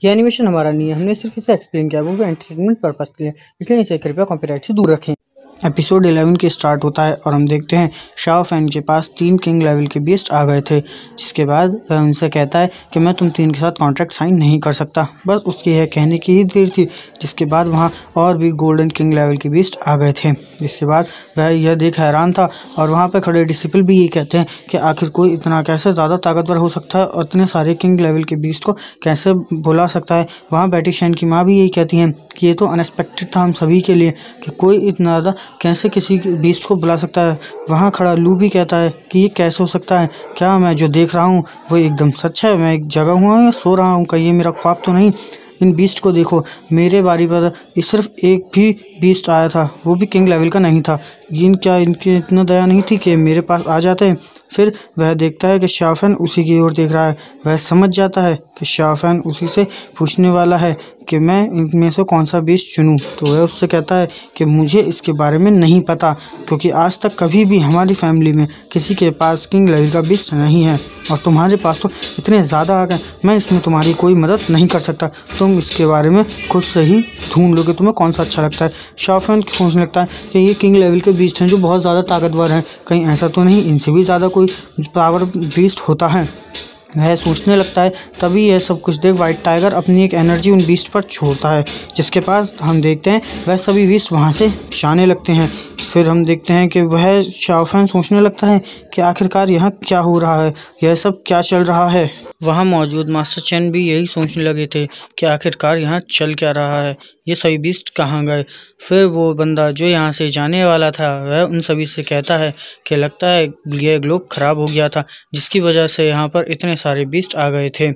ये एनिमेशन हमारा नहीं है, हमने सिर्फ इसे एक्सप्लेन किया, वो भी एंटरटेनमेंट पर्पस के लिए, इसलिए इसे कृपया कॉपीराइट से दूर रखें। एपिसोड 11 के स्टार्ट होता है और हम देखते हैं शाओ फैन के पास 3 किंग लेवल के बीस्ट आ गए थे, जिसके बाद वह उनसे कहता है कि मैं तुम 3 के साथ कॉन्ट्रैक्ट साइन नहीं कर सकता। बस उसकी यह कहने की ही देर थी, जिसके बाद वहां और भी गोल्डन किंग लेवल के बीस्ट आ गए थे। जिसके बाद वह यह देख हैरान था और वहां पर खड़े डिसिपल भी यही कहते हैं कि आखिर कोई इतना कैसे ज़्यादा ताकतवर हो सकता है और इतने सारे किंग लेवल के बीस्ट को कैसे बुला सकता है। वहाँ बैठी शैन की माँ भी यही कहती हैं कि ये तो अनएक्सपेक्टेड था हम सभी के लिए कि कोई इतना ज़्यादा कैसे किसी बीस्ट को बुला सकता है। वहाँ खड़ा लू भी कहता है कि ये कैसे हो सकता है, क्या मैं जो देख रहा हूँ वो एकदम सच है, मैं एक जगह हुआ या सो रहा हूँ, कहीं ये मेरा ख्वाब तो नहीं। इन बीस्ट को देखो, मेरे बारी पर सिर्फ एक भी बीस्ट आया था, वो भी किंग लेवल का नहीं था। इनकी इतना दया नहीं थी कि मेरे पास आ जाते हैं। फिर वह देखता है कि शाओ फैन उसी की ओर देख रहा है। वह समझ जाता है कि शाओ फैन उसी से पूछने वाला है कि मैं इनमें से कौन सा बीस्ट चुनूं। तो वह उससे कहता है कि मुझे इसके बारे में नहीं पता, क्योंकि आज तक कभी भी हमारी फैमिली में किसी के पास किंग लेवल का बीस्ट नहीं है और तुम्हारे पास तो इतने ज़्यादा आ गए, मैं इसमें तुम्हारी कोई मदद नहीं कर सकता। तुम इसके बारे में खुद से ही ढूंढ लो कि तुम्हें कौन सा अच्छा लगता है। शाओ फैन सोचने लगता है कि ये किंग लेवल के बीस्ट हैं जो बहुत ज़्यादा ताकतवर हैं, कहीं ऐसा तो नहीं इनसे भी ज़्यादा कोई पावर बीस्ट होता है। वह सोचने लगता है, तभी यह सब कुछ देख वाइट टाइगर अपनी एक एनर्जी उन बीस्ट पर छोड़ता है, जिसके पास हम देखते हैं वह सभी बीस्ट वहाँ से जाने लगते हैं। फिर हम देखते हैं कि वह शाओ फैन सोचने लगता है कि आखिरकार यहाँ क्या हो रहा है, यह सब क्या चल रहा है। वहाँ मौजूद मास्टर चेन भी यही सोचने लगे थे कि आखिरकार यहाँ चल क्या रहा है, ये सभी बीस्ट कहाँ गए। फिर वो बंदा जो यहाँ से जाने वाला था वह उन सभी से कहता है कि लगता है यह ग्लोब ख़राब हो गया था, जिसकी वजह से यहाँ पर इतने सारे बीस्ट आ गए थे।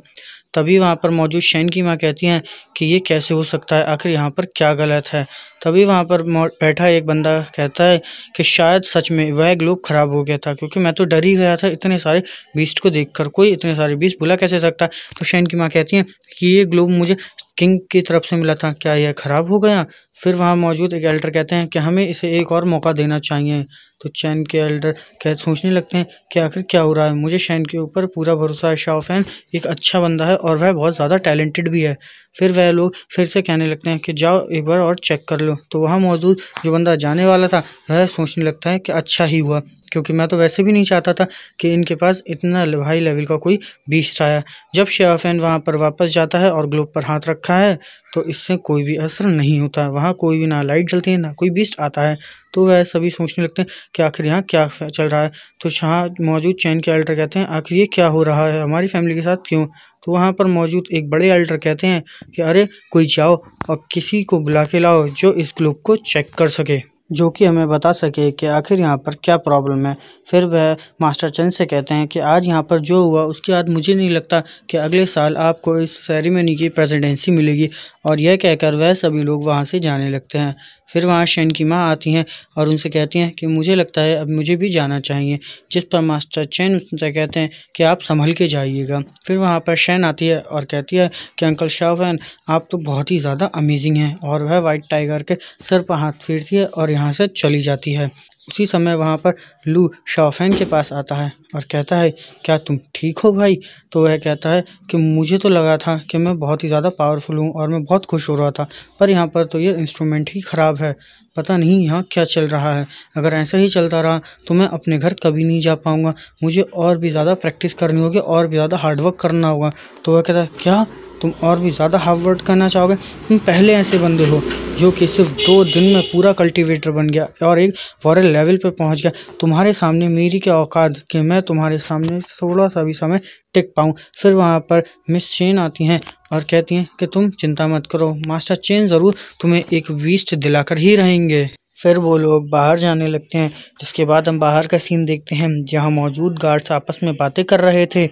तभी वहाँ पर मौजूद शैन की माँ कहती हैं कि ये कैसे हो सकता है, आखिर यहाँ पर क्या गलत है। तभी वहाँ पर बैठा एक बंदा कहता है कि शायद सच में वह ग्लोब ख़राब हो गया था, क्योंकि मैं तो डर ही गया था इतने सारे बीस्ट को देखकर, कोई इतने सारे बीस्ट बुला कैसे सकता है। तो शैन की माँ कहती हैं कि ये ग्लोब मुझे किंग की तरफ से मिला था, क्या यह ख़राब हो गया। फिर वहाँ मौजूद एक एल्डर कहते हैं कि हमें इसे एक और मौका देना चाहिए। तो चैन के एल्डर सोचने लगते हैं कि आखिर क्या हो रहा है। मुझे शैन के ऊपर पूरा भरोसा है, शाओ फैन एक अच्छा बंदा है और वह बहुत ज़्यादा टैलेंटेड भी है। फिर वह लोग फिर से कहने लगते हैं कि जाओ एक बार और चेक कर लो। तो वहाँ मौजूद जो बंदा जाने वाला था वह सोचने लगता है कि अच्छा ही हुआ, क्योंकि मैं तो वैसे भी नहीं चाहता था कि इनके पास इतना हाई लेवल का कोई बीस्ट आया। जब शाओ फैन वहाँ पर वापस जाता है और ग्लोब पर हाथ रखा है तो इससे कोई भी असर नहीं होता है, वहाँ कोई भी ना लाइट जलती है ना कोई बीस्ट आता है। तो वह सभी सोचने लगते हैं कि आखिर यहाँ क्या चल रहा है। तो यहाँ मौजूद चैन के एल्डर कहते हैं आखिर ये क्या हो रहा है हमारी फैमिली के साथ, क्यों। तो वहाँ पर मौजूद एक बड़े एल्डर कहते हैं कि अरे कोई जाओ और किसी को बुला के लाओ जो इस ग्लोब को चेक कर सके, जो कि हमें बता सके कि आखिर यहाँ पर क्या प्रॉब्लम है। फिर वह मास्टर चेन से कहते हैं कि आज यहाँ पर जो हुआ उसके बाद मुझे नहीं लगता कि अगले साल आपको इस सेरेमनी की प्रेसिडेंसी मिलेगी। और यह कहकर वह सभी लोग वहाँ से जाने लगते हैं। फिर वहाँ शैन की माँ आती हैं और उनसे कहती हैं कि मुझे लगता है अब मुझे भी जाना चाहिए, जिस पर मास्टर चेन उनसे कहते हैं कि आप संभल के जाइएगा। फिर वहाँ पर शैन आती है और कहती है कि अंकल शाओ फैन आप तो बहुत ही ज़्यादा अमेजिंग हैं, और वह वाइट टाइगर के सर पर हाथ फेरती है और यहाँ से चली जाती है। उसी समय वहाँ पर लू शाओ फैन के पास आता है और कहता है क्या तुम ठीक हो भाई। तो वह कहता है कि मुझे तो लगा था कि मैं बहुत ही ज़्यादा पावरफुल हूँ और मैं बहुत खुश हो रहा था, पर यहाँ पर तो ये इंस्ट्रूमेंट ही ख़राब है, पता नहीं यहाँ क्या चल रहा है। अगर ऐसा ही चलता रहा तो मैं अपने घर कभी नहीं जा पाऊँगा, मुझे और भी ज़्यादा प्रैक्टिस करनी होगी और भी ज़्यादा हार्डवर्क करना होगा। तो वह कहता है क्या तुम और भी ज़्यादा हार्ड वर्क करना चाहोगे, तुम पहले ऐसे बंदे हो जो कि सिर्फ 2 दिन में पूरा कल्टीवेटर बन गया और एक फॉरेन लेवल पर पहुंच गया। तुम्हारे सामने मेरी क्या औकात कि मैं तुम्हारे सामने थोड़ा सा भी समय टिक पाऊँ। फिर वहाँ पर मिस चेन आती हैं और कहती हैं कि तुम चिंता मत करो, मास्टर चेन ज़रूर तुम्हें एक बीस्ट दिलाकर ही रहेंगे। फिर वो लोग बाहर जाने लगते हैं, जिसके बाद हम बाहर का सीन देखते हैं जहाँ मौजूद गार्ड्स आपस में बातें कर रहे थे,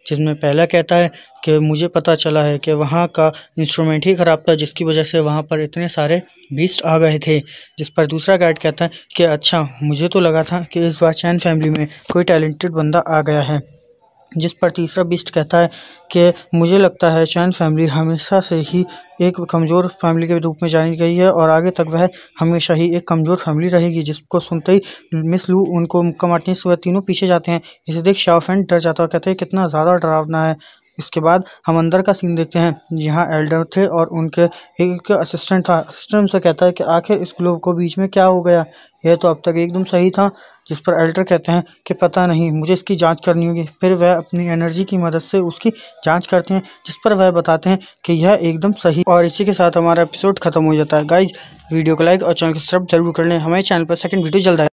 जिसमें पहला कहता है कि मुझे पता चला है कि वहाँ का इंस्ट्रूमेंट ही ख़राब था जिसकी वजह से वहाँ पर इतने सारे बीस्ट आ गए थे। जिस पर दूसरा गार्ड कहता है कि अच्छा मुझे तो लगा था कि इस बार चैन फैमिली में कोई टैलेंटेड बंदा आ गया है। जिस पर तीसरा बीस्ट कहता है कि मुझे लगता है चैन फैमिली हमेशा से ही एक कमज़ोर फैमिली के रूप में जानी गई है और आगे तक वह हमेशा ही एक कमज़ोर फैमिली रहेगी। जिसको सुनते ही मिस लू उनको मुक्का मारने से वह तीनों पीछे जाते हैं। इसे देख शाओ फैन डर जाता है, कहते हैं कितना ज़्यादा डरावना है, इसके बाद हम अंदर का सीन देखते हैं, जहाँ एल्डर थे और उनके एक असिस्टेंट था। असिस्टेंट उनसे कहता है कि आखिर इस ग्लोब को बीच में क्या हो गया, यह तो अब तक एकदम सही था। जिस पर एल्डर कहते हैं कि पता नहीं, मुझे इसकी जांच करनी होगी। फिर वह अपनी एनर्जी की मदद से उसकी जांच करते हैं, जिस पर वह बताते हैं कि यह एकदम सही। और इसी के साथ हमारा एपिसोड खत्म हो जाता है। गाइज, वीडियो को लाइक और चैनल को सब्सक्राइब जरूर कर लें। हमारे चैनल पर सेकंड वीडियो जल्द आएगा।